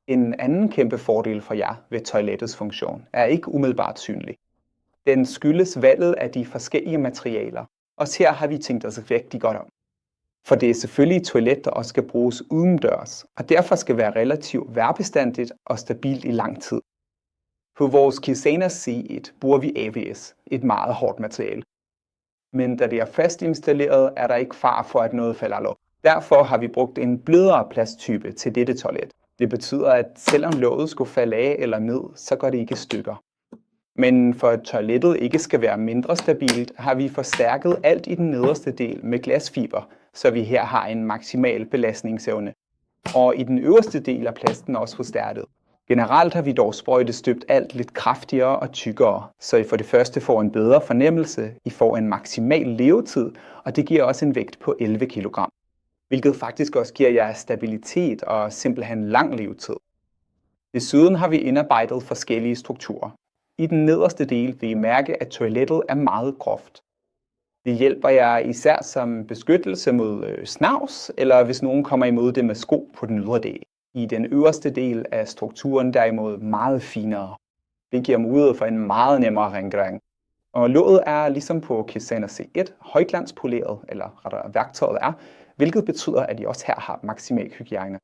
En anden kæmpe fordel for jer ved toilettets funktion er ikke umiddelbart synlig. Den skyldes valget af de forskellige materialer. Også her har vi tænkt os rigtig godt om. For det er selvfølgelig et toilet, der også skal bruges udendørs, og derfor skal være relativt vejrbestandigt og stabilt i lang tid. På vores Kisana C1 bruger vi ABS, et meget hårdt materiale. Men da det er fast installeret, er der ikke fare for, at noget falder låg. Derfor har vi brugt en blødere plasttype til dette toilet. Det betyder, at selvom låget skulle falde af eller ned, så går det ikke i stykker. Men for at toilettet ikke skal være mindre stabilt, har vi forstærket alt i den nederste del med glasfiber, så vi her har en maksimal belastningsevne. Og i den øverste del er plasten også forstærket. Generelt har vi dog sprøjtestøbt alt lidt kraftigere og tykkere, så I for det første får en bedre fornemmelse, I får en maksimal levetid, og det giver også en vægt på 11 kg. Hvilket faktisk også giver jer stabilitet og simpelthen lang levetid. Desuden har vi indarbejdet forskellige strukturer. I den nederste del vil I mærke, at toilettet er meget groft. Det hjælper jer især som beskyttelse mod snavs, eller hvis nogen kommer imod det med sko på den ydre del. I den øverste del af strukturen derimod meget finere. Det giver mulighed for en meget nemmere rengøring. Og låget er ligesom på Kisana C1 højglanspoleret, eller rettere værktøjet er, hvilket betyder, at I også her har maksimal hygiejne.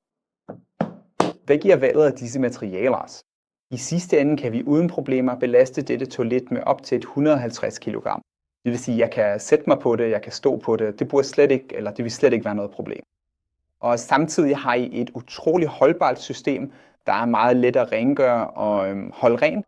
Hvad giver valget af disse materialer os? I sidste ende kan vi uden problemer belaste dette toilet med op til 150 kg. Det vil sige, at jeg kan sætte mig på det, jeg kan stå på det. Det vil slet ikke være noget problem. Og samtidig har I et utroligt holdbart system, der er meget let at rengøre og holde ren,